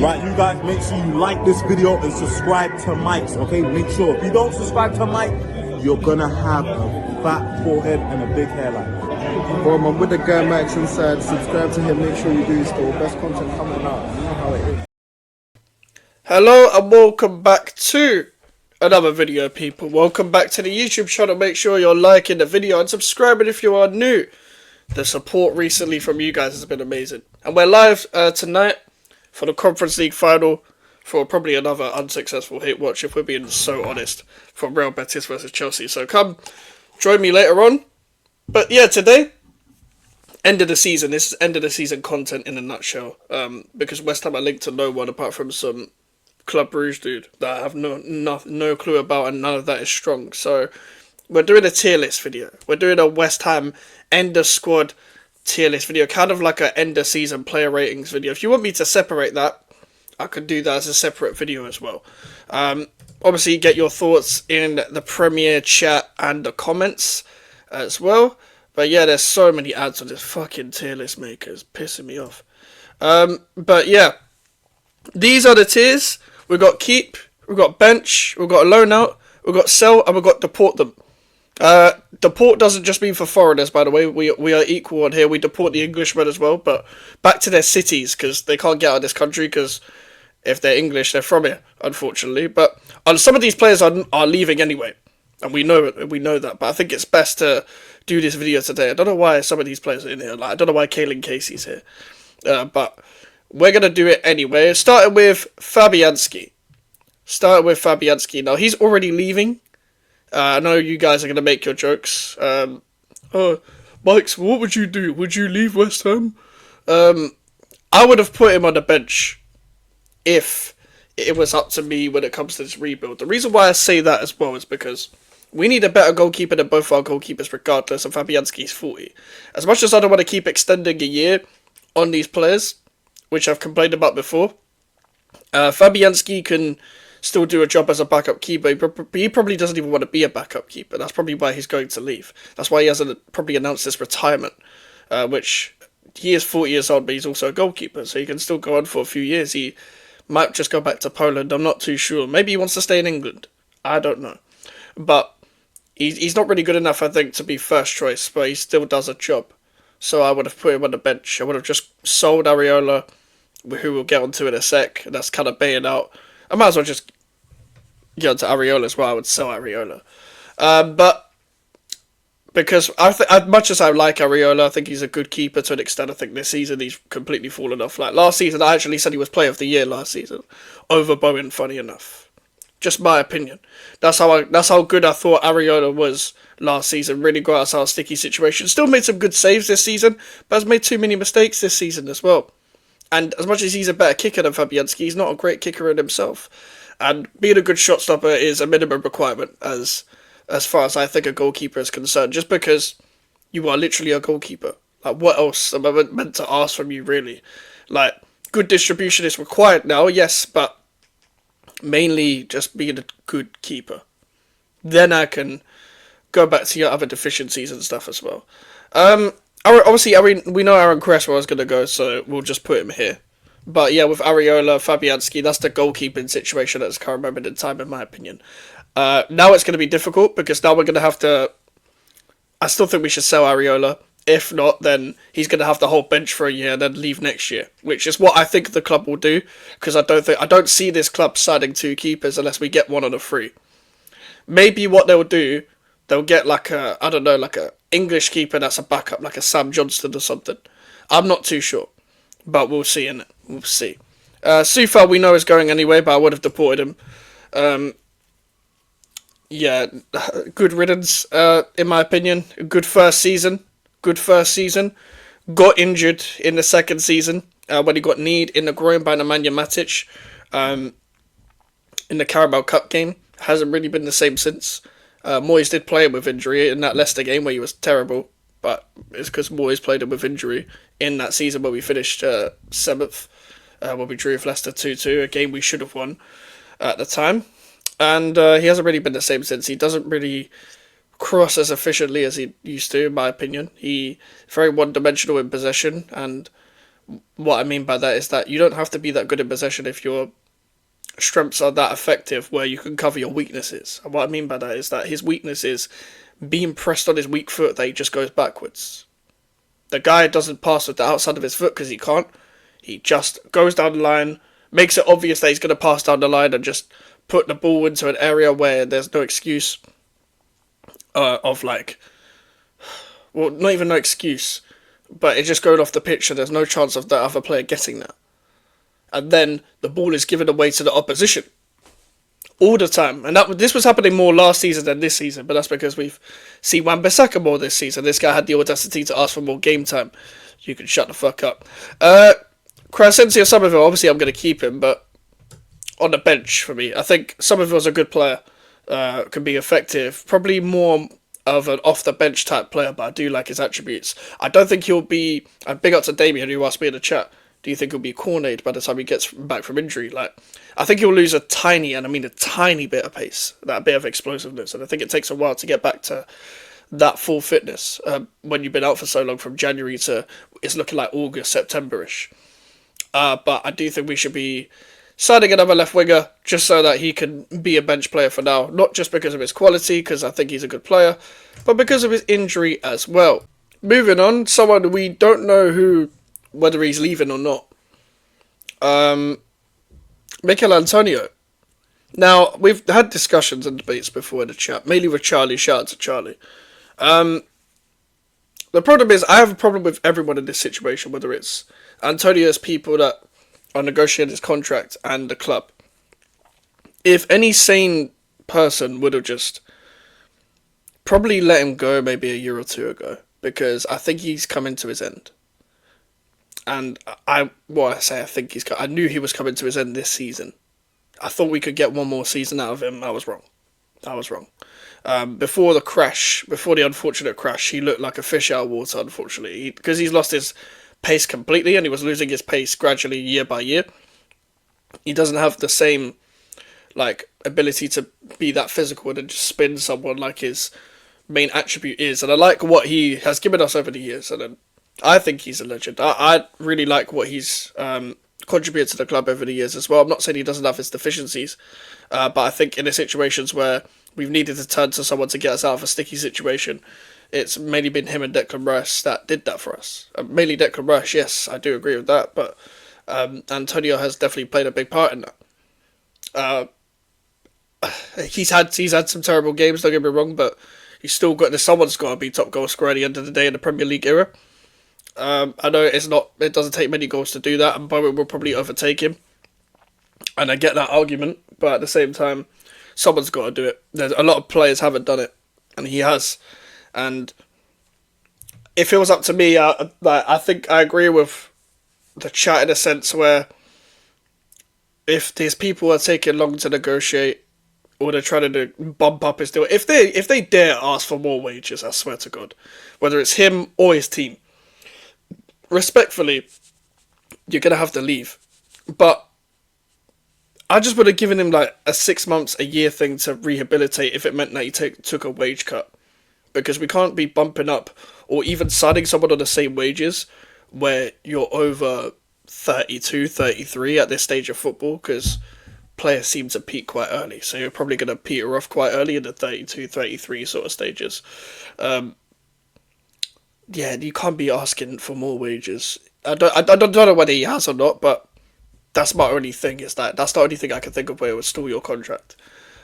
Right, you guys make sure you like this video and subscribe to Mike's, okay? Make sure. If you don't subscribe to Mike, you're gonna have a fat forehead and a big hairline. Boom, I'm with the guy Max inside. Subscribe to him, make sure you do still. Best content coming out. You know how it is. Hello and welcome back to another video, people. Welcome back to the YouTube channel. Make sure you're liking the video and subscribing if you are new. The support recently from you guys has been amazing. And we're live tonight for the Conference League final for probably another unsuccessful hate watch, if we're being so honest, from Real Betis versus Chelsea. So come join me later on. But yeah, today, end of the season. This is end of the season content in a nutshell. Because West Ham are linked to no one apart from some Club Brugge dude that I have no clue about, and none of that is strong. So we're doing a tier list video. We're doing a West Ham end of squad tier list video, kind of like a end of season player ratings video. If you want me to separate that, I could do that as a separate video as well. Obviously, get your thoughts in the Premier chat and the comments as well. But yeah, there's so many ads on this fucking tier list maker. It's pissing me off. But yeah, these are the tiers. We've got keep, we've got bench, we've got loan out, we've got sell, and we've got deport them. Deport doesn't just mean for foreigners, by the way. We are equal on here. We deport the Englishmen as well, but back to their cities, because they can't get out of this country, because if they're English, they're from here, unfortunately. But some of these players are leaving anyway, and we know that. But I think it's best to do this video today. I don't know why some of these players are in here. Like, I don't know why Kaelin Casey's here, but we're gonna do it anyway. Starting with Fabianski. Now he's already leaving. I know you guys are going to make your jokes. Mike's, what would you do? Would you leave West Ham? I would have put him on the bench if it was up to me when it comes to this rebuild. The reason why I say that as well is because we need a better goalkeeper than both our goalkeepers regardless, and Fabianski's 40. As much as I don't want to keep extending a year on these players, which I've complained about before, Fabianski can still do a job as a backup keeper. He probably doesn't even want to be a backup keeper. That's probably why he's going to leave. That's why he hasn't probably announced his retirement, which he is 40 years old, but he's also a goalkeeper, so he can still go on for a few years. He might just go back to Poland. I'm not too sure. Maybe he wants to stay in England. I don't know. But he's not really good enough, I think, to be first choice, but he still does a job. So I would have put him on the bench. I would have just sold Areola, who we'll get onto in a sec, and that's kind of baying out. I might as well just get onto Areola as well. I would sell Areola. But because as much as I like Areola, I think he's a good keeper to an extent. I think this season he's completely fallen off. Like last season, I actually said he was player of the year last season over Bowen, funny enough. Just my opinion. That's how good I thought Areola was last season. Really got us out of sticky situations. Still made some good saves this season, but has made too many mistakes this season as well. And as much as he's a better kicker than Fabianski, he's not a great kicker in himself. And being a good shot stopper is a minimum requirement as far as I think a goalkeeper is concerned. Just because you are literally a goalkeeper. Like, what else am I meant to ask from you, really? Like, good distribution is required now, yes, but mainly just being a good keeper. Then I can go back to your other deficiencies and stuff as well. Obviously, we know Aaron Cresswell is going to go, so we'll just put him here. But yeah, with Areola, Fabianski, that's the goalkeeping situation at this current moment in time, in my opinion. Now it's going to be difficult, because now we're going to have to... I still think we should sell Areola. If not, then he's going to have to hold bench for a year and then leave next year, which is what I think the club will do, because I don't see this club signing two keepers unless we get one on a free. Maybe what they'll do, they'll get like a English keeper that's a backup, like a Sam Johnston or something. I'm not too sure, but we'll see, innit? We'll see. Soufal we know is going anyway, but I would have deported him. Yeah, good riddance, in my opinion. Good first season. Got injured in the second season when he got kneed in the groin by Nemanja Matic in the Carabao Cup game. Hasn't really been the same since. Moyes did play him with injury in that Leicester game where he was terrible, but it's because Moyes played him with injury in that season where we finished 7th, where we drew with Leicester 2-2, a game we should have won at the time. And he hasn't really been the same since. He doesn't really cross as efficiently as he used to, in my opinion. He very one-dimensional in possession, and What I mean by that is that you don't have to be that good in possession if your strengths are that effective where you can cover your weaknesses. And what I mean by that is that his weakness is being pressed on his weak foot that he just goes backwards. The guy doesn't pass with the outside of his foot because he can't. He just goes down the line, makes it obvious that he's going to pass down the line and just put the ball into an area where there's no excuse of like, well, not even no excuse, but it's just going off the pitch and there's no chance of the other player getting that. And then the ball is given away to the opposition all the time. And this was happening more last season than this season, but that's because we've seen Wan-Bissaka more this season. This guy had the audacity to ask for more game time. You can shut the fuck up. Crescencio Somerville, obviously I'm going to keep him, but on the bench for me. I think Somerville's a good player, can be effective. Probably more of an off-the-bench type player, but I do like his attributes. I don't think he'll be... big up to Damien, who asked me in the chat, do you think he'll be cornered by the time he gets back from injury? Like, I think he'll lose a tiny, and I mean a tiny bit of pace, that bit of explosiveness, and I think it takes a while to get back to that full fitness when you've been out for so long from January to, it's looking like August, September-ish. But I do think we should be signing another left winger just so that he can be a bench player for now, not just because of his quality, because I think he's a good player, but because of his injury as well. Moving on, someone we don't know whether he's leaving or not. Mikel Antonio. Now, we've had discussions and debates before in the chat, mainly with Charlie. Shout out to Charlie. The problem is, I have a problem with everyone in this situation, whether it's Antonio's people that are negotiating his contract and the club. If any sane person would have just probably let him go maybe a year or two ago, because I think he's coming to his end. And I knew he was coming to his end this season. I thought we could get one more season out of him. I was wrong. Before the unfortunate crash, he looked like a fish out of water, unfortunately. Because he's lost his pace completely, and he was losing his pace gradually year by year. He doesn't have the same ability to be that physical and just spin someone like his main attribute is. And I like what he has given us over the years, and I think he's a legend. I really like what he's contributed to the club over the years as well. I'm not saying he doesn't have his deficiencies, but I think in the situations where we've needed to turn to someone to get us out of a sticky situation, it's mainly been him and Declan Rice that did that for us. Mainly Declan Rice, yes, I do agree with that, but Antonio has definitely played a big part in that. He's had some terrible games, don't get me wrong, but someone's got to be top goal scorer at the end of the day in the Premier League era. I know it doesn't take many goals to do that, and Bowen will probably overtake him. And I get that argument, but at the same time, someone's got to do it. There's a lot of players haven't done it, and he has. And if it was up to me, I think I agree with the chat in a sense where if these people are taking long to negotiate, or they're trying to bump up his deal, if they dare ask for more wages, I swear to God, whether it's him or his team, respectfully, you're going to have to leave. But I just would have given him a 6 months, a year thing to rehabilitate if it meant that he took a wage cut. Because we can't be bumping up or even signing someone on the same wages where you're over 32, 33 at this stage of football, because players seem to peak quite early. So you're probably going to peter off quite early in the 32, 33 sort of stages. Yeah, you can't be asking for more wages. I don't know whether he has or not, but that's my only thing, is that's the only thing I can think of where it would stall your contract.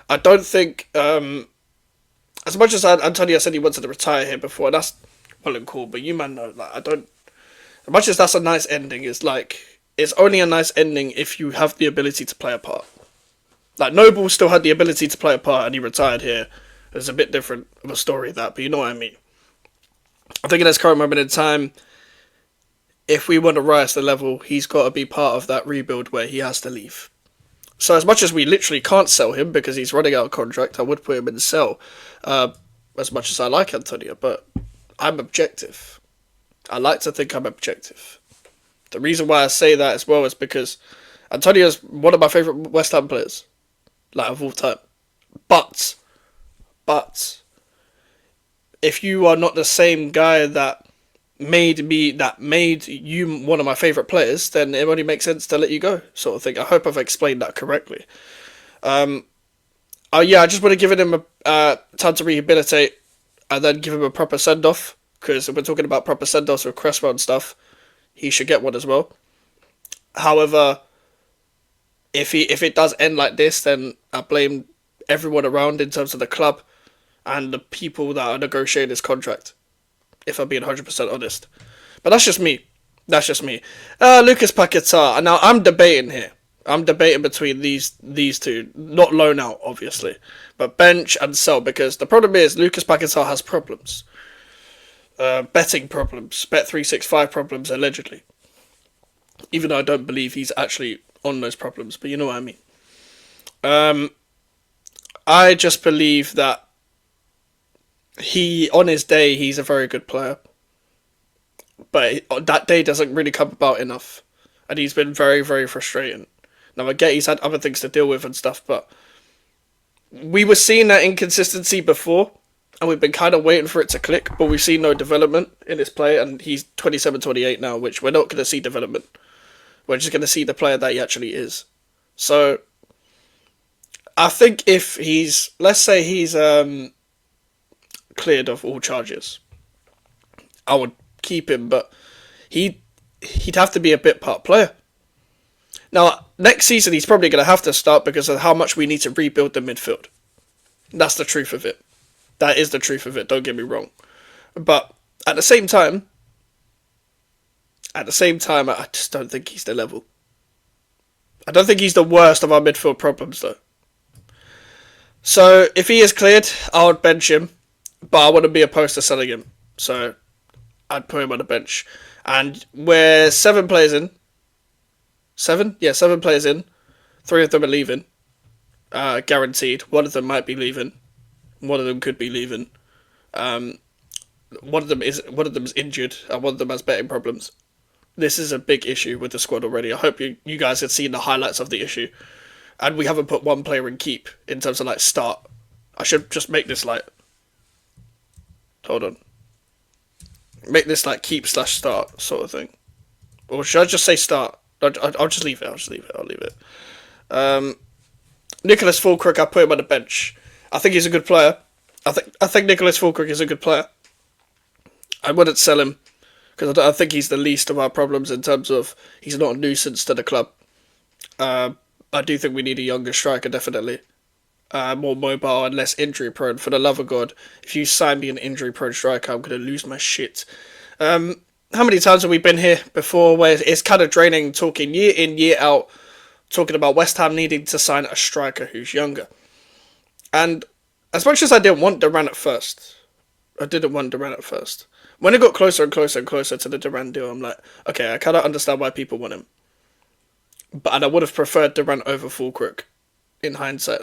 I don't think, as much as Antonio said he wanted to retire here before, that's well and cool, but you man know, as much as that's a nice ending, it's only a nice ending if you have the ability to play a part. Noble still had the ability to play a part and he retired here. It's a bit different of a story, but you know what I mean. I think in this current moment in time, if we want to rise to the level, he's got to be part of that rebuild where he has to leave. So as much as we literally can't sell him because he's running out of contract, I would put him in sell, as much as I like Antonio, but I'm objective. I like to think I'm objective. The reason why I say that as well is because Antonio's one of my favourite West Ham players, of all time. But if you are not the same guy that made you one of my favourite players, then it only makes sense to let you go, sort of thing. I hope I've explained that correctly. Oh yeah, I just would have given him a time to rehabilitate and then give him a proper send-off, because if we're talking about proper send-offs with Cresswell and stuff, he should get one as well. However, if it does end like this, then I blame everyone around in terms of the club and the people that are negotiating his contract, if I'm being 100% honest. But that's just me. That's just me. Lucas Paquetá. Now, I'm debating here. I'm debating between these two. Not loan out, obviously. But bench and sell. Because the problem is, Lucas Paquetá has problems. Betting problems. Bet365 problems, allegedly. Even though I don't believe he's actually on those problems. But you know what I mean. I just believe that on his day, he's a very good player. But that day doesn't really come about enough. And he's been very, very frustrating. Now, I get he's had other things to deal with and stuff, but we were seeing that inconsistency before, and we've been kind of waiting for it to click, but we've seen no development in his play, and he's 27, 28 now, which we're not going to see development. We're just going to see the player that he actually is. So, I think if let's say he's cleared of all charges, I would keep him, but he'd have to be a bit part player. Now, next season he's probably going to have to start because of how much we need to rebuild the midfield. That's the truth of it. That is the truth of it, don't get me wrong. But at the same time, I just don't think he's the level. I don't think he's the worst of our midfield problems, though. So, if he is cleared, I would bench him, but I wouldn't be opposed to selling him. So, I'd put him on the bench. And we're 7 players in. 7? Yeah, 7 players in. 3 of them are leaving. Guaranteed. 1 of them might be leaving. 1 of them could be leaving. One of them is injured, and 1 of them has betting problems. This is a big issue with the squad already. I hope you guys have seen the highlights of the issue. And we haven't put 1 player in keep in terms of start. I should just make this hold on. Make this keep/start sort of thing. Or should I just say start? I'll just leave it. I'll leave it. Nicholas Fulkirk, I put him on the bench. I think he's a good player. I think Nicholas Fulkirk is a good player. I wouldn't sell him because I think he's the least of our problems in terms of he's not a nuisance to the club. I do think we need a younger striker, definitely. More mobile and less injury prone. For the love of God, if you sign me an injury prone striker, I'm going to lose my shit. How many times have we been here before where it's kind of draining talking year in, year out, talking about West Ham needing to sign a striker who's younger. And as much as I didn't want Duran at first, when it got closer and closer and closer to the Duran deal, I'm like, okay, I kind of understand why people want him. And I would have preferred Duran over Fulkirk in hindsight.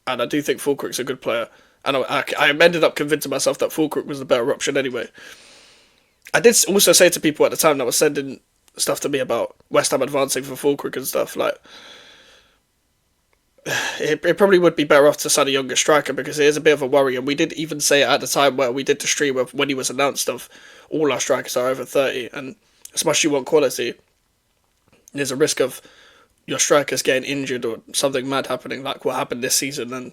And I do think Fulkirk's a good player. And I ended up convincing myself that Fulkirk was the better option anyway. I did also say to people at the time that were sending stuff to me about West Ham advancing for Fulkirk and stuff, it probably would be better off to sign a younger striker because it is a bit of a worry. And we did even say at the time where we did the stream when he was announced of all our strikers are over 30. And as much as you want quality, there's a risk of your strikers getting injured or something mad happening like what happened this season. And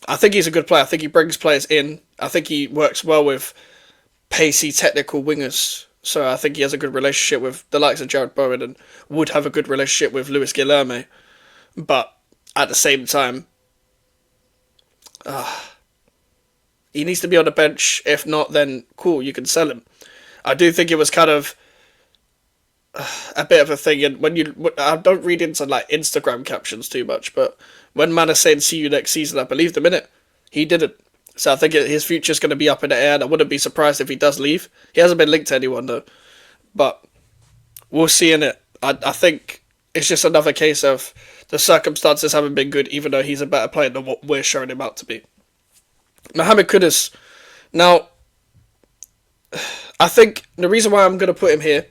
I think he's a good player. I think he brings players in. I think he works well with pacey, technical wingers. So I think he has a good relationship with the likes of Jared Bowen and would have a good relationship with Luis Guilherme. But at the same time, he needs to be on the bench. If not, then cool, you can sell him. I do think it was kind of a bit of a thing. And I don't read into Instagram captions too much, but when Man is saying see you next season, I believed him in it. He didn't. So I think his future's going to be up in the air, and I wouldn't be surprised if he does leave. He hasn't been linked to anyone, though. But we'll see in it. I think it's just another case of the circumstances haven't been good, even though he's a better player than what we're showing him out to be. Mohamed Kudus. Now, I think the reason why I'm going to put him here,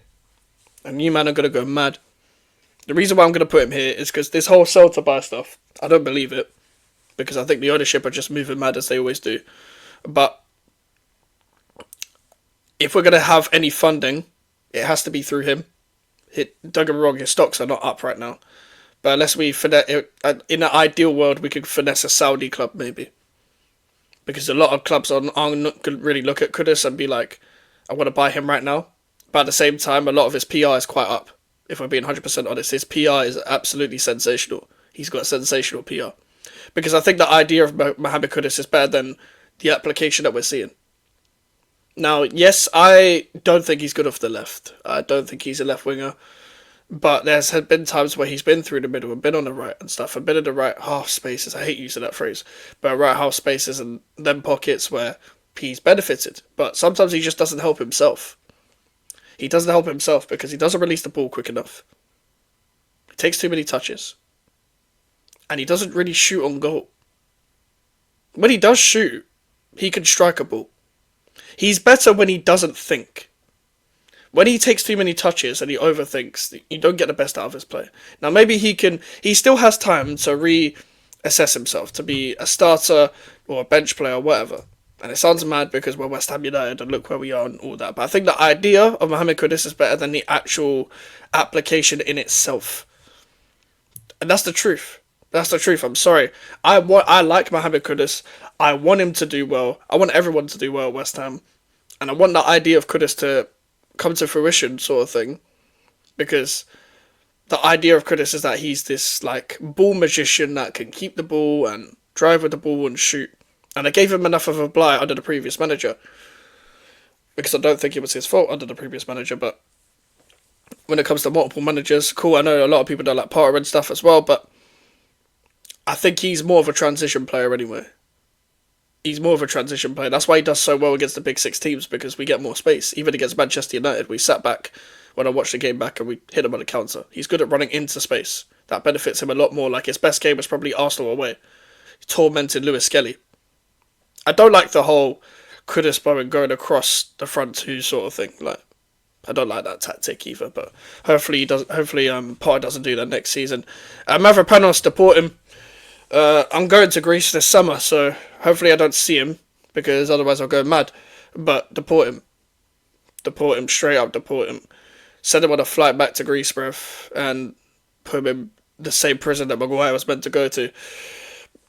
and you man are going to go mad, the reason why I'm going to put him here is because this whole sell to buy stuff, I don't believe it. Because I think the ownership are just moving mad as they always do. But if we're going to have any funding, it has to be through him. Don't get me wrong, his stocks are not up right now. But unless we finesse, in an ideal world, we could finesse a Saudi club maybe. Because a lot of clubs are not going to really look at Kudus and be like, I want to buy him right now. But at the same time, a lot of his PR is quite up. If I'm being 100% honest, his PR is absolutely sensational. He's got sensational PR. Because I think the idea of Mohamed Kudus is better than the application that we're seeing. Now, yes, I don't think he's good off the left. I don't think he's a left winger. But there's had been times where he's been through the middle and been on the right and stuff, and been in the right half spaces. I hate using that phrase, but right half spaces and them pockets where he's benefited. But sometimes he just doesn't help himself. He doesn't help himself because he doesn't release the ball quick enough. He takes too many touches. And he doesn't really shoot on goal. When he does shoot, he can strike a ball. He's better when he doesn't think. When he takes too many touches and he overthinks, you don't get the best out of his play. Now maybe he still has time to reassess himself, to be a starter or a bench player or whatever. And it sounds mad because we're West Ham United and look where we are and all that. But I think the idea of Mohamed Kudus is better than the actual application in itself. And that's the truth. That's the truth. I'm sorry. I like Mohamed Kudus. I want him to do well. I want everyone to do well at West Ham. And I want the idea of Kudus to come to fruition, sort of thing. Because the idea of Kudus is that he's this like ball magician that can keep the ball and drive with the ball and shoot. And I gave him enough of a blight under the previous manager. Because I don't think it was his fault under the previous manager. But when it comes to multiple managers, cool, I know a lot of people don't like Potter and stuff as well. But I think he's more of a transition player anyway. He's more of a transition player. That's why he does so well against the big six teams. Because we get more space. Even against Manchester United, we sat back when I watched the game back and we hit him on the counter. He's good at running into space. That benefits him a lot more. Like his best game was probably Arsenal away. He tormented Lewis Skelly. I don't like the whole Kudus Bowen going across the front two sort of thing. Like, I don't like that tactic either. But hopefully he does. Hopefully Potter doesn't do that next season. Mavropanos, deport him. I'm going to Greece this summer, so hopefully I don't see him because otherwise I'll go mad. But deport him. Deport him, straight up deport him. Send him on a flight back to Greece, bruv, and put him in the same prison that Maguire was meant to go to.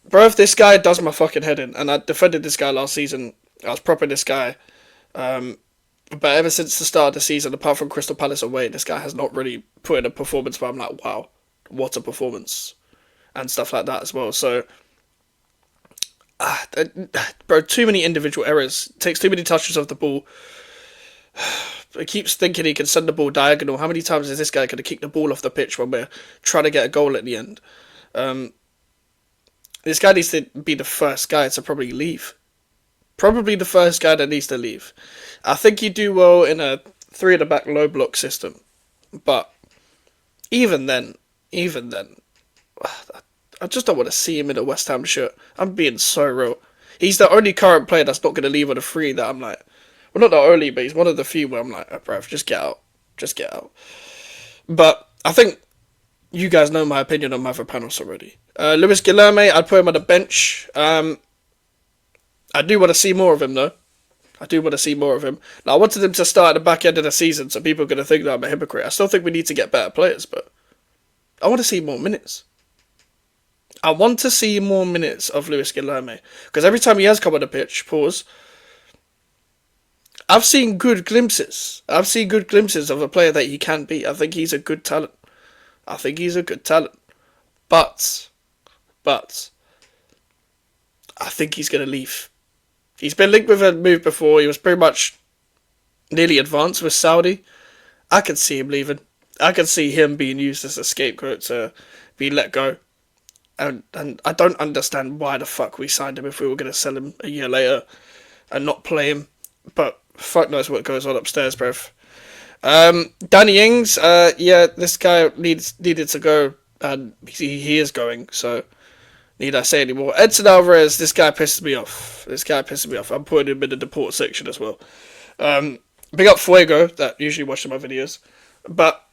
Bro, if this guy does my fucking head in, and I defended this guy last season, I was propping this guy, but ever since the start of the season, apart from Crystal Palace away, this guy has not really put in a performance where I'm like, wow, what a performance, and stuff like that as well. So, bro, too many individual errors, takes too many touches of the ball. He keeps thinking he can send the ball diagonal. How many times is this guy going to kick the ball off the pitch when we're trying to get a goal at the end? This guy needs to be the first guy to probably leave. Probably the first guy that needs to leave. I think you do well in a 3 at the back low block system. But even then, I just don't want to see him in a West Ham shirt. I'm being so real. He's the only current player that's not going to leave on a free that I'm like, well, not the only, but he's one of the few where I'm like, oh, bruv, just get out. Just get out. But I think you guys know my opinion on Mavropanos already. Luis Guilherme, I'd put him on the bench. I do want to see more of him, though. I do want to see more of him. Now, I wanted him to start at the back end of the season, so people are going to think that I'm a hypocrite. I still think we need to get better players, but I want to see more minutes. I want to see more minutes of Luis Guilherme. Because every time he has come on the pitch, I've seen good glimpses. I've seen good glimpses of a player that he can be. I think he's a good talent. But I think he's going to leave. He's been linked with a move before. He was pretty much nearly advanced with Saudi. I can see him leaving. I can see him being used as a scapegoat to be let go. And I don't understand why the fuck we signed him if we were going to sell him a year later and not play him. But fuck knows what goes on upstairs, bruv. Danny Ings, yeah, this guy needed to go, and he is going, so need I say any more? Edson Alvarez, this guy pisses me off. I'm putting him in the deport section as well. Big up Fuego, that usually watches my videos. But,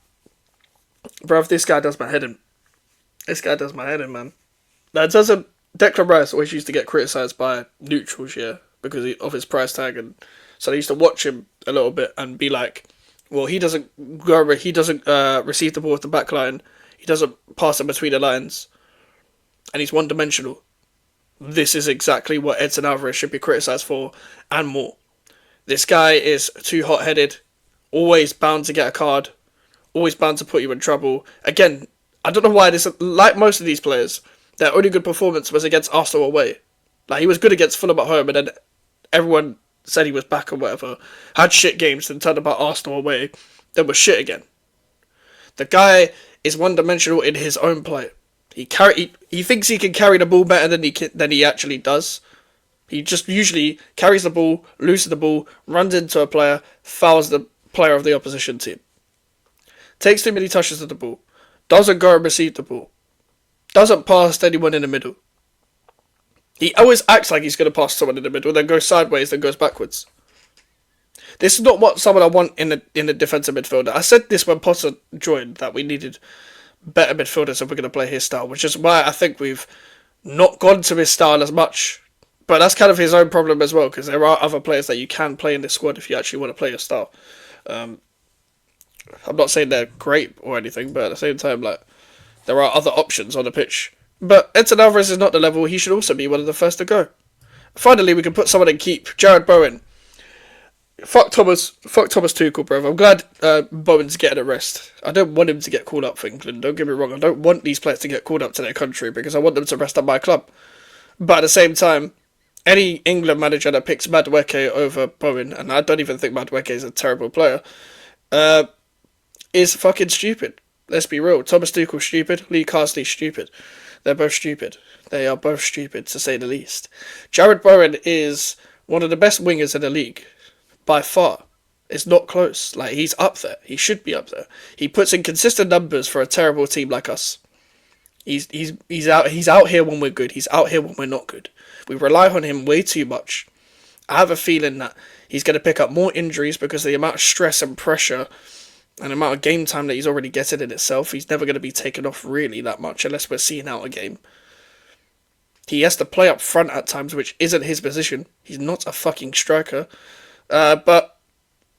bruv, this guy does my head in. Man. Now, Declan Rice always used to get criticised by neutrals, yeah, because of his price tag and So I used to watch him a little bit and be like, well, he doesn't go, he doesn't receive the ball with the back line. He doesn't pass it between the lines. And he's one-dimensional. This is exactly what Edson Alvarez should be criticised for, and more. This guy is too hot-headed, always bound to get a card, always bound to put you in trouble. Again, I don't know why this, like most of these players, their only good performance was against Arsenal away. Like, he was good against Fulham at home, and then everyone said he was back or whatever. Had shit games, then turned about Arsenal away, then was shit again. The guy is one-dimensional in his own play. He thinks he can carry the ball better than he actually does. He just usually carries the ball, loses the ball, runs into a player, fouls the player of the opposition team. Takes too many touches of the ball. Doesn't go and receive the ball. Doesn't pass to anyone in the middle. He always acts like he's going to pass someone in the middle, then goes sideways, then goes backwards. This is not what someone I want in a defensive midfielder. I said this when Potter joined, that we needed better midfielders if we're going to play his style, which is why I think we've not gone to his style as much. But that's kind of his own problem as well, because there are other players that you can play in this squad if you actually want to play your style. I'm not saying they're great or anything, but at the same time, like, there are other options on the pitch. But Edson Alvarez is not the level. He should also be one of the first to go. Finally, we can put someone in keep. Jarrod Bowen. Fuck Thomas Tuchel, bro. I'm glad Bowen's getting a rest. I don't want him to get called up for England. Don't get me wrong. I don't want these players to get called up to their country because I want them to rest at my club. But at the same time, any England manager that picks Madueke over Bowen, and I don't even think Madueke is a terrible player, is fucking stupid. Let's be real. Thomas Tuchel's stupid. Lee Carsley's stupid. They're both stupid. They are both stupid, to say the least. Jarrod Bowen is one of the best wingers in the league. By far. It's not close. Like, he's up there. He should be up there. He puts in consistent numbers for a terrible team like us. He's out here when we're good. He's out here when we're not good. We rely on him way too much. I have a feeling that he's going to pick up more injuries because of the amount of stress and pressure and the amount of game time that he's already getting in itself. He's never going to be taken off really that much unless we're seeing out a game. He has to play up front at times, which isn't his position. He's not a fucking striker. But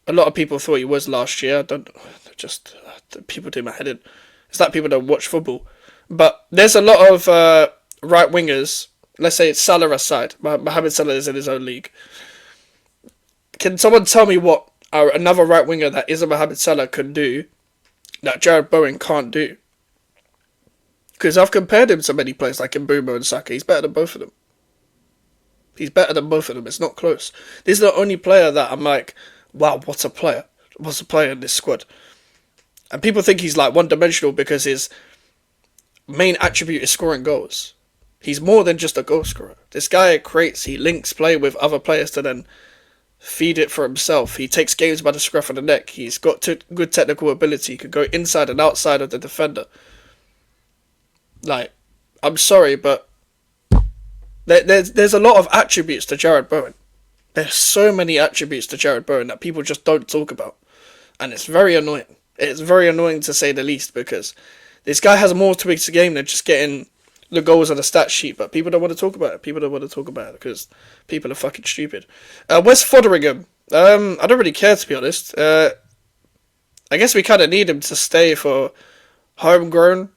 a lot of people thought he was last year. People do my head in. It's like people don't watch football. But there's a lot of right wingers. Let's say it's Salah aside. Mohamed Salah is in his own league. Can someone tell me what another right winger that isn't Mohamed Salah can do that Jarrod Bowen can't do? Because I've compared him to many players like Mbeumo and Saka. He's better than both of them. He's better than both of them. It's not close. This is the only player that I'm like, wow, what a player. What's a player in this squad? And people think he's like one-dimensional because his main attribute is scoring goals. He's more than just a goal scorer. This guy creates, he links play with other players to then feed it for himself. He takes games by the scruff of the neck. He's got good technical ability. He can go inside and outside of the defender. Like, I'm sorry, but there's a lot of attributes to Jarrod Bowen. There's so many attributes to Jarrod Bowen that people just don't talk about. And it's very annoying. It's very annoying to say the least because this guy has more to his game than just getting the goals on the stat sheet, but people don't want to talk about it. People don't want to talk about it because people are fucking stupid. Where's Fotheringham? I don't really care, to be honest. I guess we kind of need him to stay for homegrown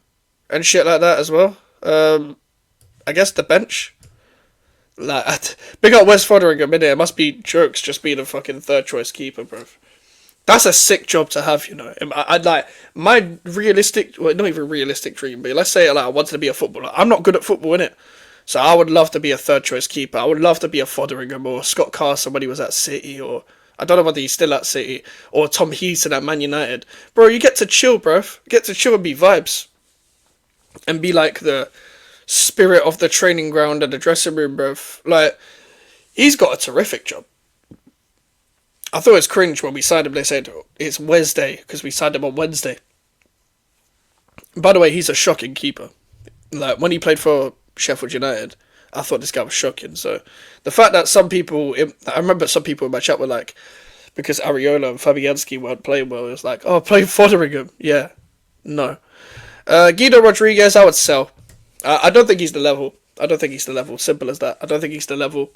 and shit like that as well. I guess the bench. Like, big up Wes Fotheringham, innit? It must be jokes just being a fucking third choice keeper, bro. That's a sick job to have, you know. I'd like, my realistic, well, not even realistic dream, but let's say like, I wanted to be a footballer. I'm not good at football, innit? So I would love to be a third choice keeper. I would love to be a Fotheringham or Scott Carson when he was at City, or I don't know whether he's still at City, or Tom Heaton at Man United. Bro, you get to chill, bro. Get to chill and be vibes. And be like the spirit of the training ground and the dressing room, bro. Like, he's got a terrific job. I thought it was cringe when we signed him. They said it's Wednesday because we signed him on Wednesday. By the way, he's a shocking keeper. Like, when he played for Sheffield United, I thought this guy was shocking. So the fact that some people, I remember some people in my chat were like, because Areola and Fabianski weren't playing well, it was like, oh, play Fotheringham. Yeah, no. Guido Rodriguez, I would sell. I don't think he's the level. Simple as that. I don't think he's the level.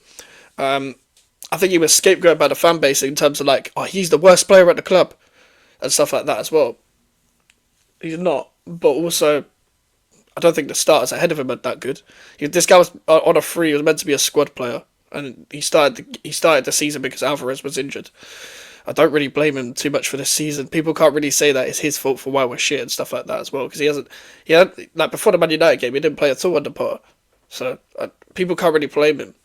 I think he was scapegoated by the fan base in terms of like, oh, he's the worst player at the club and stuff like that as well. He's not, but also I don't think the starters ahead of him are that good. This guy was on a free. He was meant to be a squad player, and he started the season because Alvarez was injured. I don't really blame him too much for this season. People can't really say that it's his fault for why we're shit and stuff like that as well, because he had like before the Man United game, he didn't play at all under Potter, so people can't really blame him.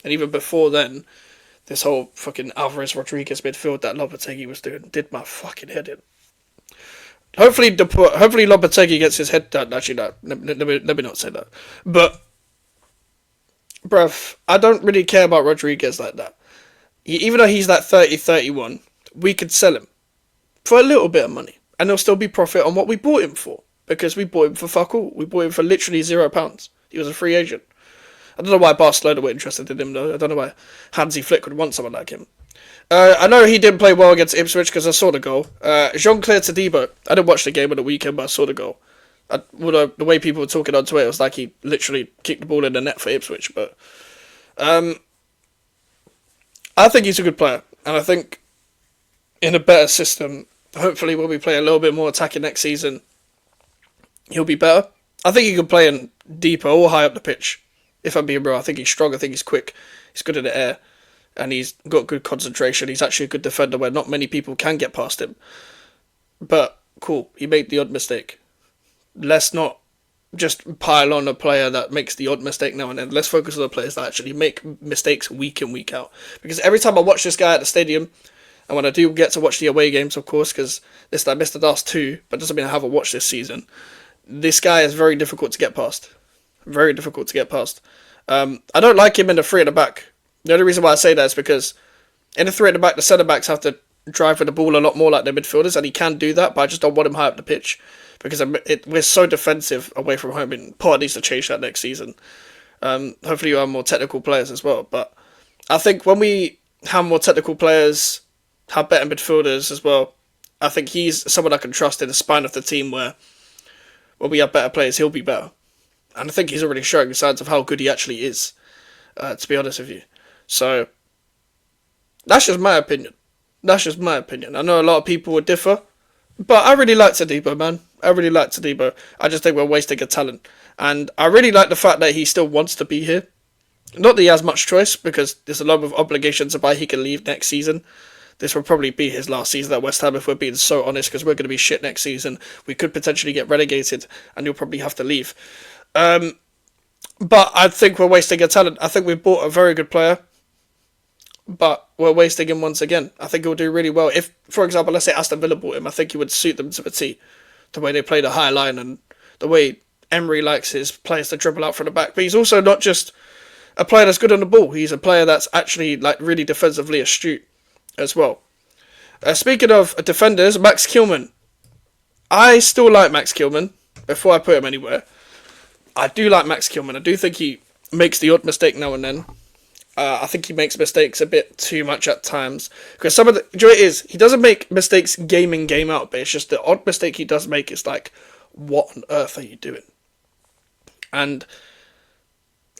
And even before then, this whole fucking Alvarez Rodriguez midfield that Lopetegui was doing did my fucking head in. Hopefully Lopetegui gets his head done. Actually, no, let me not say that. But, bruv, I don't really care about Rodriguez like that. Even though he's like 30, 31, we could sell him for a little bit of money, and there'll still be profit on what we bought him for, because we bought him for fuck all. We bought him for literally £0. He was a free agent. I don't know why Barcelona were interested in him, though. I don't know why Hansi Flick would want someone like him. I know he didn't play well against Ipswich because I saw the goal. Jean-Claire Todibo, I didn't watch the game on the weekend, but I saw the goal. The way people were talking on Twitter, it was like he literally kicked the ball in the net for Ipswich. But I think he's a good player, and I think in a better system, hopefully when we play a little bit more attacking next season, he'll be better. I think he could play in deeper or high up the pitch. If I'm being real, I think he's strong, I think he's quick, he's good in the air, and he's got good concentration. He's actually a good defender where not many people can get past him. But, cool, he made the odd mistake. Let's not just pile on a player that makes the odd mistake now and then. Let's focus on the players that actually make mistakes week in, week out. Because every time I watch this guy at the stadium, and when I do get to watch the away games, of course, because I missed the last two, but doesn't mean I haven't watched this season, this guy is very difficult to get past. Very difficult to get past. I don't like him in the three at the back. The only reason why I say that is because in the three at the back, the centre-backs have to drive for the ball a lot more like the midfielders, and he can do that, but I just don't want him high up the pitch, because we're so defensive away from home, and Potter needs to change that next season. Hopefully you have more technical players as well, but I think when we have more technical players, have better midfielders as well, I think he's someone I can trust in the spine of the team where when we have better players, he'll be better. And I think he's already showing signs of how good he actually is, to be honest with you. So, that's just my opinion. That's just my opinion. I know a lot of people would differ, but I really like Todibo, man. I really like Todibo. I just think we're wasting a talent. And I really like the fact that he still wants to be here. Not that he has much choice, because there's a lot of obligations about he can leave next season. This will probably be his last season at West Ham, if we're being so honest, because we're going to be shit next season. We could potentially get relegated, and he'll probably have to leave. But I think we're wasting a talent. I think we've bought a very good player, but we're wasting him once again. I think he'll do really well. If, for example, let's say Aston Villa bought him, I think he would suit them to a T. The way they play the high line and the way Emery likes his players to dribble out from the back. But he's also not just a player that's good on the ball. He's a player that's actually like really defensively astute as well. Speaking of defenders, Max Kilman. I still like Max Kilman before I put him anywhere. I do like Max Kilman. I do think he makes the odd mistake now and then. I think he makes mistakes a bit too much at times. Because some of the... Do you know what it is? He doesn't make mistakes game in, game out, but it's just the odd mistake he does make is like, what on earth are you doing? And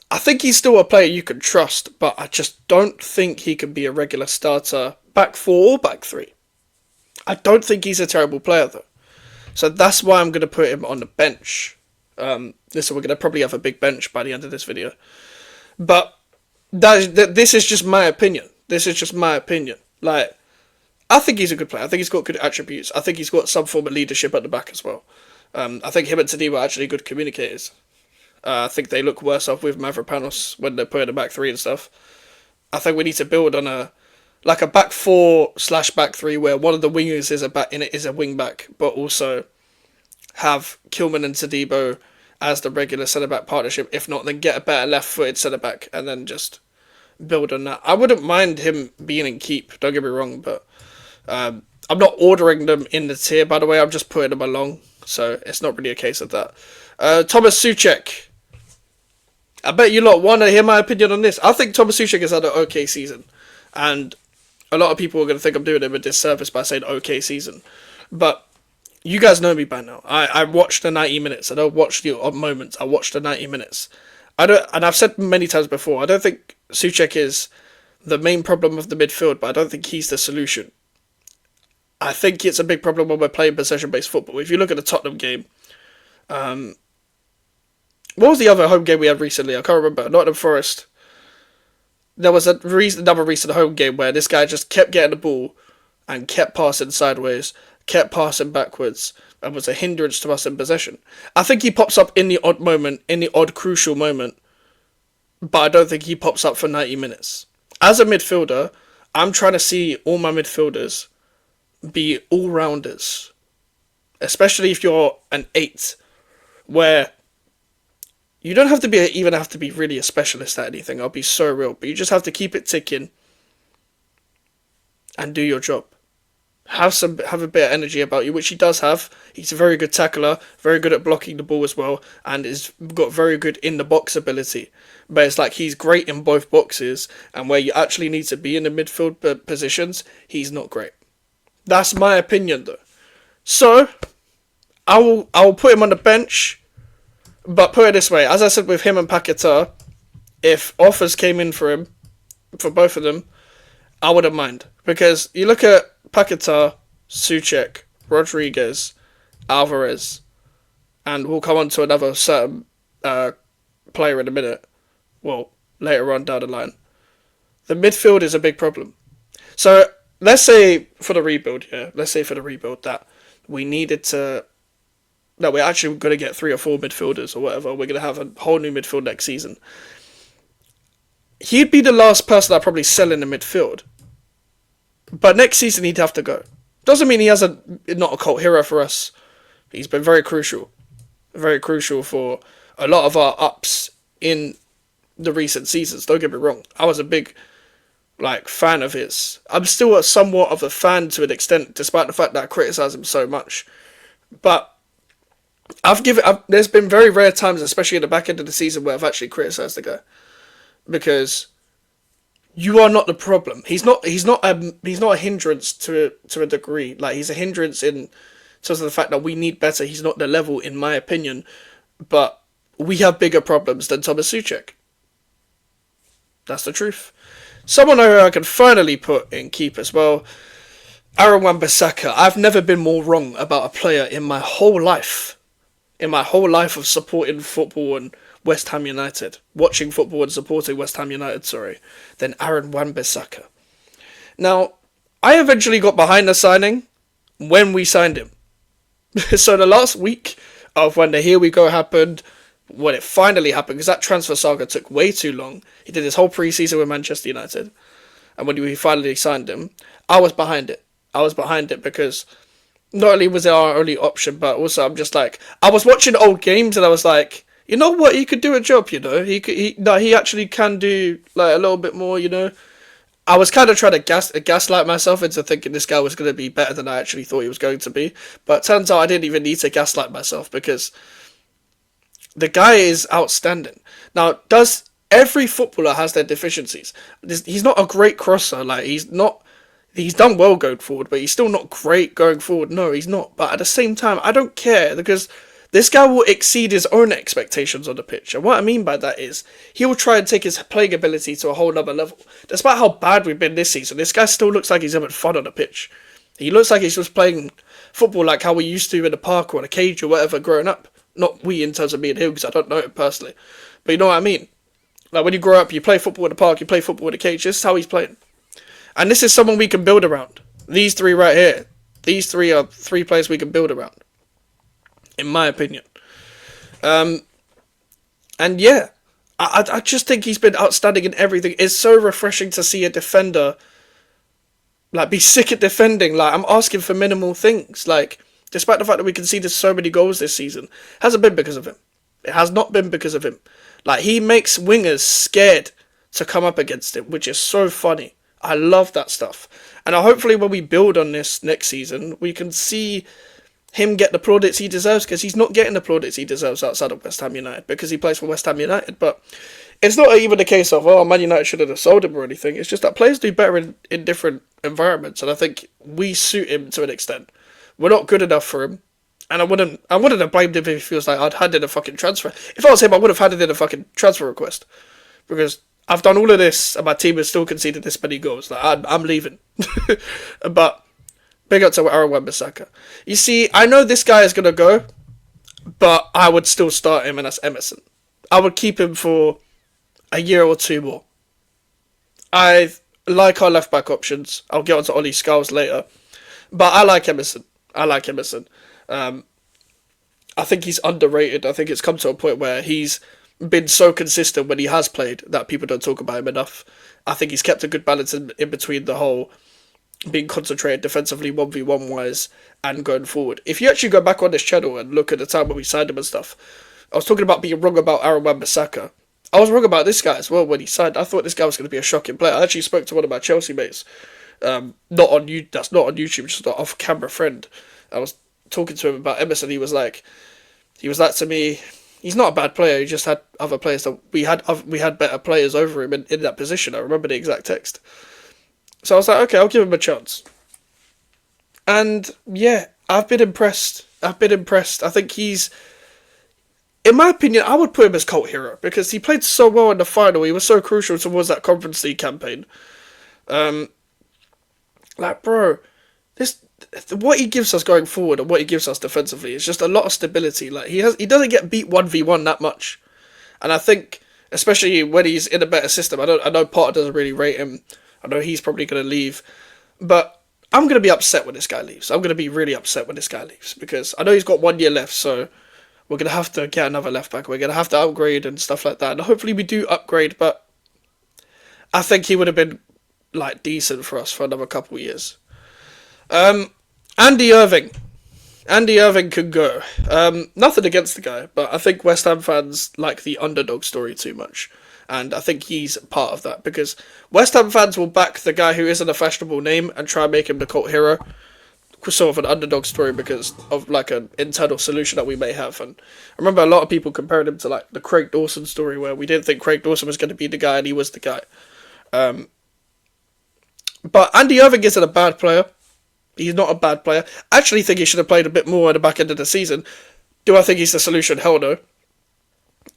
I think he's still a player you can trust, but I just don't think he can be a regular starter back four or back three. I don't think he's a terrible player, though. So that's why I'm going to put him on the bench. Listen, we're going to probably have a big bench by the end of this video. But this is just my opinion. This is just my opinion. Like, I think he's a good player. I think he's got good attributes. I think he's got some form of leadership at the back as well. I think him and Todibo are actually good communicators. I think they look worse off with Mavropanos when they're putting a back three and stuff. I think we need to build on a back four / back three where one of the wingers is a wing back, but also have Kilman and Todibo as the regular centre-back partnership. If not, then get a better left-footed centre-back and then just build on that. I wouldn't mind him being in keep, don't get me wrong, but I'm not ordering them in the tier, by the way. I'm just putting them along, so it's not really a case of that. Thomas Souček. I bet you lot want to hear my opinion on this. I think Thomas Souček has had an okay season, and a lot of people are going to think I'm doing him a disservice by saying okay season, but you guys know me by now. I watched the 90 minutes. I don't watch the odd moments. I watched the 90 minutes. And I've said many times before, I don't think Souček is the main problem of the midfield, but I don't think he's the solution. I think it's a big problem when we're playing possession-based football. If you look at the Tottenham game, what was the other home game we had recently? I can't remember. Nottingham Forest. There was another recent home game where this guy just kept getting the ball and kept passing sideways, kept passing backwards, and was a hindrance to us in possession. I think he pops up in the odd moment, in the odd crucial moment, but I don't think he pops up for 90 minutes. As a midfielder, I'm trying to see all my midfielders be all-rounders, especially if you're an 8, where you don't have to be really a specialist at anything. I'll be so real, but you just have to keep it ticking and do your job. Have a bit of energy about you, which he does have. He's a very good tackler, very good at blocking the ball as well, and is got very good in the box ability. But it's like he's great in both boxes, and where you actually need to be in the midfield positions, he's not great. That's my opinion, though. So I will put him on the bench, but put it this way: as I said with him and Paquetá, if offers came in for him, for both of them, I wouldn't mind, because you look at Paquetá, Souček, Rodriguez, Alvarez, and we'll come on to another certain player in a minute. Well, later on down the line. The midfield is a big problem. So, let's say for the rebuild that we needed to... No, we're actually going to get 3 or 4 midfielders or whatever. We're going to have a whole new midfield next season. He'd be the last person I'd probably sell in the midfield. But next season he'd have to go. Doesn't mean he not a cult hero for us. He's been very crucial. Very crucial for a lot of our ups in the recent seasons. Don't get me wrong. I was a big fan of his. I'm still somewhat of a fan to an extent, despite the fact that I criticise him so much. But there's been very rare times, especially in the back end of the season, where I've actually criticised the guy. Because you are not the problem. He's not a hindrance to a degree. Like, he's a hindrance in terms of the fact that we need better. He's not the level, in my opinion. But we have bigger problems than Thomas Souček. That's the truth. Someone who I can finally put in keep as well, Aaron Wan-Bissaka. I've never been more wrong about a player in my whole life. In my whole life of supporting football and West Ham United, watching football and supporting West Ham United, than Aaron Wan-Bissaka. Now, I eventually got behind the signing when we signed him. So the last week of when the Here We Go happened, when it finally happened, because that transfer saga took way too long. He did his whole pre-season with Manchester United, and when we finally signed him, I was behind it. I was behind it because not only was it our only option, but also I'm just like, I was watching old games and I was like, you know what, he could do a job, you know. He actually can do a little bit more, you know. I was kind of trying to gaslight myself into thinking this guy was going to be better than I actually thought he was going to be. But it turns out I didn't even need to gaslight myself because the guy is outstanding. Now, every footballer has their deficiencies. He's not a great crosser. He's done well going forward, but he's still not great going forward. No, he's not. But at the same time, I don't care because this guy will exceed his own expectations on the pitch. And what I mean by that is he will try and take his playing ability to a whole nother level. Despite how bad we've been this season, this guy still looks like he's having fun on the pitch. He looks like he's just playing football like how we used to in the park or in a cage or whatever growing up. Not we in terms of me and him because I don't know him personally. But you know what I mean? Like when you grow up, you play football in the park, you play football in the cage. This is how he's playing. And this is someone we can build around. These 3 right here. These 3 are 3 players we can build around. In my opinion. And yeah. I just think he's been outstanding in everything. It's so refreshing to see a defender be sick at defending. I'm asking for minimal things. Despite the fact that we conceded so many goals this season, it hasn't been because of him. It has not been because of him. He makes wingers scared to come up against him, which is so funny. I love that stuff. And hopefully when we build on this next season, we can see him get the plaudits he deserves, because he's not getting the plaudits he deserves outside of West Ham United, because he plays for West Ham United. But it's not even a case of, Man United shouldn't have sold him or anything. It's just that players do better in different environments, and I think we suit him to an extent. We're not good enough for him. And I wouldn't have blamed him if he feels like I'd handed a fucking transfer. If I was him, I would have handed in a fucking transfer request. Because I've done all of this, and my team has still conceded this many goals. Like, I'm leaving. But big up to Aaron Wan-Bissaka. You see, I know this guy is gonna go, but I would still start him, and that's Emerson. I would keep him for a year or two more. I like our left back options. I'll get onto Ollie Scholes later, but I like Emerson. I think he's underrated. I think it's come to a point where he's been so consistent when he has played that people don't talk about him enough. I think he's kept a good balance in between the whole being concentrated defensively 1v1 wise and going forward. If you actually go back on this channel and look at the time when we signed him and stuff, I was talking about being wrong about Aaron Wan-Bissaka. I was wrong about this guy as well when he signed. I thought this guy was going to be a shocking player. I actually spoke to one of my Chelsea mates, that's not on YouTube, just an off-camera friend. I was talking to him about Emerson. He was like to me, he's not a bad player. He just had other players that we had better players over him in that position. I remember the exact text. So I was like, okay, I'll give him a chance. And yeah, I've been impressed. I think he's, in my opinion, I would put him as cult hero because he played so well in the final. He was so crucial towards that Conference League campaign. Bro, what he gives us going forward and what he gives us defensively is just a lot of stability. Like he doesn't get beat 1v1 that much, and I think especially when he's in a better system. I know Potter doesn't really rate him. I know he's probably going to leave, but I'm going to be upset when this guy leaves. I'm going to be really upset when this guy leaves because I know he's got 1 year left, so we're going to have to get another left back. We're going to have to upgrade and stuff like that, and hopefully we do upgrade. But I think he would have been like decent for us for another couple of years. Andy Irving could go. Nothing against the guy, but I think West Ham fans like the underdog story too much. And I think he's part of that because West Ham fans will back the guy who isn't a fashionable name and try and make him the cult hero. Sort of an underdog story because of like an internal solution that we may have. And I remember a lot of people comparing him to like the Craig Dawson story where we didn't think Craig Dawson was going to be the guy and he was the guy. But Andy Irving isn't a bad player. He's not a bad player. I actually think he should have played a bit more at the back end of the season. Do I think he's the solution? Hell no.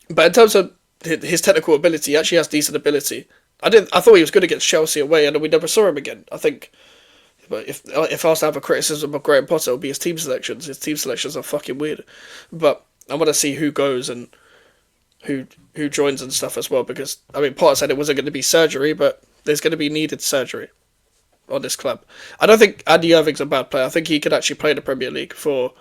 But in terms of his technical ability, he actually has decent ability. I thought he was good against Chelsea away, and then we never saw him again. I think, but if I was to have a criticism of Graham Potter, it would be his team selections. His team selections are fucking weird. But I want to see who goes and who joins and stuff as well. Because I mean, Potter said it wasn't going to be surgery, but there's going to be needed surgery on this club. I don't think Andy Irving's a bad player. I think he could actually play in the Premier League for,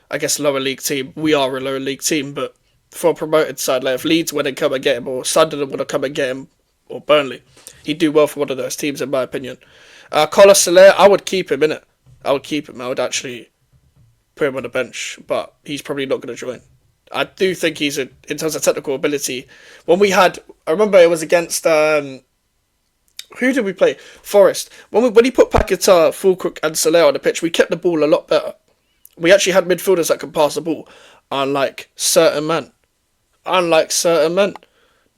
I guess, a lower league team. We are a lower league team, but for a promoted side, like if Leeds went and come and get him, or Sunderland would have come and get him, or Burnley, he'd do well for one of those teams, in my opinion. Carlos Soler, I would keep him, innit? I would actually put him on the bench, but he's probably not going to join. I do think he's, in terms of technical ability, I remember it was against, who did we play? Forest. When he put Paquetá, Fulkrug and Soler on the pitch, we kept the ball a lot better. We actually had midfielders that can pass the ball, unlike certain men.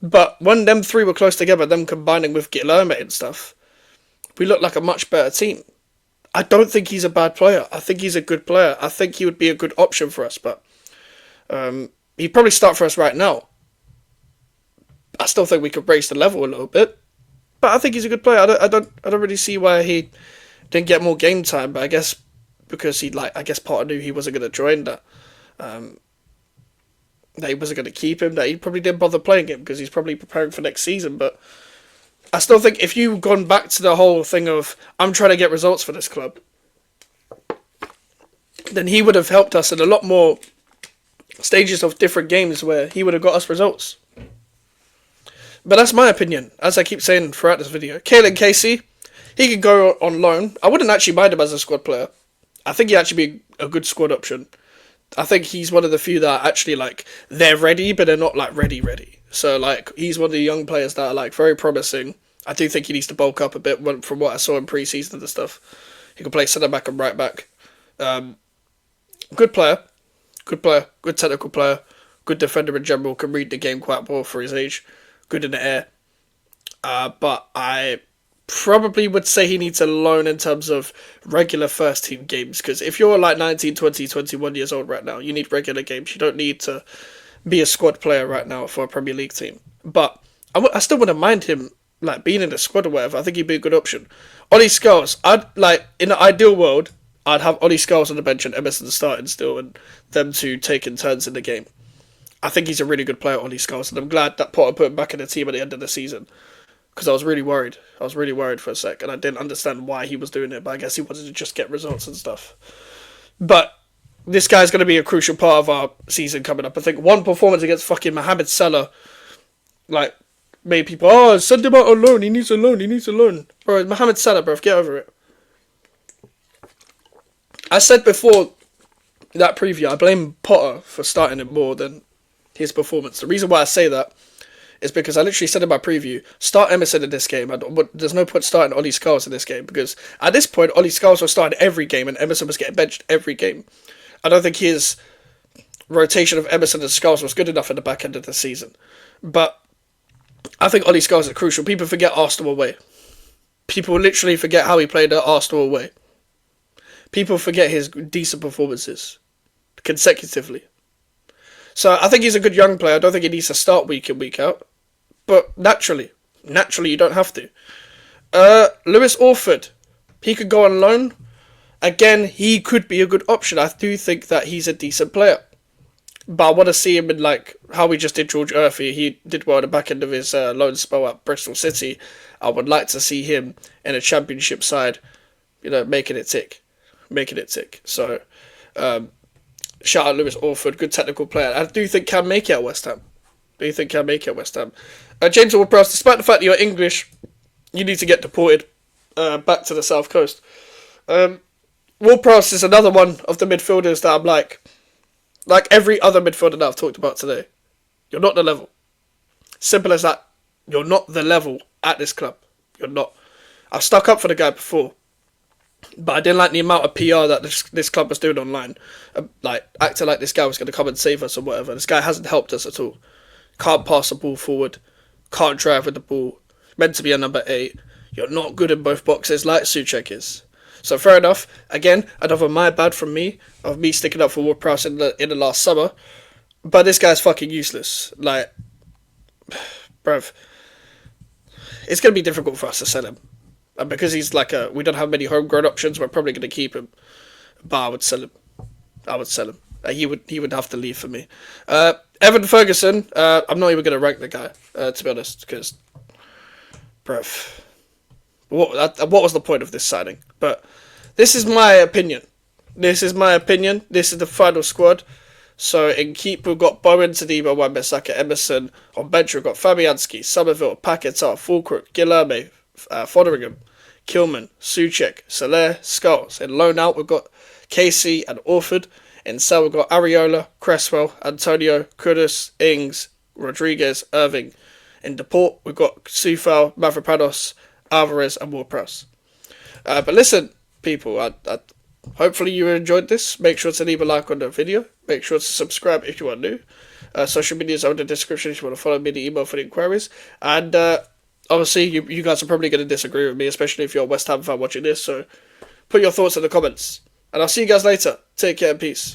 But when them three were close together, them combining with Guilherme and stuff, we looked like a much better team. I don't think he's a bad player. I think he's a good player. I think he would be a good option for us, but he'd probably start for us right now. I still think we could raise the level a little bit, but I think he's a good player. I don't really see why he didn't get more game time, but I guess because Potter knew he wasn't going to join that he wasn't going to keep him, that he probably didn't bother playing him because he's probably preparing for next season. But I still think if you've gone back to the whole thing of, I'm trying to get results for this club, then he would have helped us in a lot more stages of different games where he would have got us results. But that's my opinion, as I keep saying throughout this video. Caelan Casey, he could go on loan. I wouldn't actually mind him as a squad player. I think he'd actually be a good squad option. I think he's one of the few that are actually, like, they're ready, but they're not, like, ready. So, like, he's one of the young players that are, like, very promising. I do think he needs to bulk up a bit from what I saw in pre-season and stuff. He can play centre-back and right-back. Good player. Good technical player. Good defender in general. Can read the game quite well for his age. Good in the air. But I probably would say he needs a loan in terms of regular first team games, because if you're like 19, 20, 21 years old right now, you need regular games. You don't need to be a squad player right now for a Premier League team. But I still wouldn't mind him like being in the squad or whatever. I think he'd be a good option. Ollie Scholes, I'd like in the ideal world, I'd have Ollie Scholes on the bench and Emerson starting still, and them two taking turns in the game. I think he's a really good player, Ollie Scholes, and I'm glad that Potter put him back in the team at the end of the season. Because I was really worried. I was really worried for a sec, and I didn't understand why he was doing it, but I guess he wanted to just get results and stuff. But this guy's going to be a crucial part of our season coming up. I think one performance against fucking Mohamed Salah, like, made people, oh, send him out on loan, he needs a loan. Bro, it's Mohamed Salah, bro, get over it. I said before that preview, I blame Potter for starting him more than his performance. The reason why I say that is because I literally said in my preview, start Emerson in this game. There's no point starting Ollie Scholes in this game, because at this point, Ollie Scholes was starting every game and Emerson was getting benched every game. I don't think his rotation of Emerson and Scholes was good enough in the back end of the season. But I think Ollie Scholes is crucial. People forget Arsenal away. People literally forget how he played at Arsenal away. People forget his decent performances consecutively. So I think he's a good young player. I don't think he needs to start week in, week out. But naturally you don't have to. Lewis Orford, he could go on loan. Again, he could be a good option. I do think that he's a decent player. But I want to see him in, like, how we just did George Murphy. He did well at the back end of his loan spell at Bristol City. I would like to see him in a championship side, making it tick. So, shout out Lewis Orford, good technical player. I do think can make it at West Ham. James Ward-Prowse, despite the fact that you're English, you need to get deported back to the South Coast. Ward-Prowse is another one of the midfielders that I'm like every other midfielder that I've talked about today. You're not the level. Simple as that. You're not the level at this club. You're not. I've stuck up for the guy before, but I didn't like the amount of PR that this club was doing online. Acting like this guy was going to come and save us or whatever. This guy hasn't helped us at all. Can't pass the ball forward. Can't drive with the ball. Meant to be a number 8. You're not good in both boxes like Souček is. So fair enough. Again, another my bad from me, of me sticking up for Ward-Prowse in the last summer. But this guy's fucking useless. Like, bruv, it's going to be difficult for us to sell him. And because he's we don't have many homegrown options, we're probably going to keep him. But I would sell him. He would have to leave for me. Evan Ferguson, I'm not even going to rank the guy, to be honest, because, bruv, what was the point of this signing? But this is my opinion. This is the final squad. So in keep, we've got Bowen, Tadibo, Wan-Bissaka, Emerson. On bench, we've got Fabianski, Somerville, Paquetá, Fulcrook, Guilherme, Fotheringham, Kilman, Souček, Soler, Scholes. In loan out, we've got Casey and Orford. In sell, we've got Areola, Cresswell, Antonio, Kudus, Ings, Rodriguez, Irving. In deport, we've got Sufal, Mavropanos, Alvarez, and Ward-Prowse. But listen, people, hopefully you enjoyed this. Make sure to leave a like on the video. Make sure to subscribe if you are new. Social media is in the description if you want to follow me, the email for the inquiries. And obviously, you guys are probably going to disagree with me, especially if you're a West Ham fan watching this. So put your thoughts in the comments. And I'll see you guys later. Take care and peace.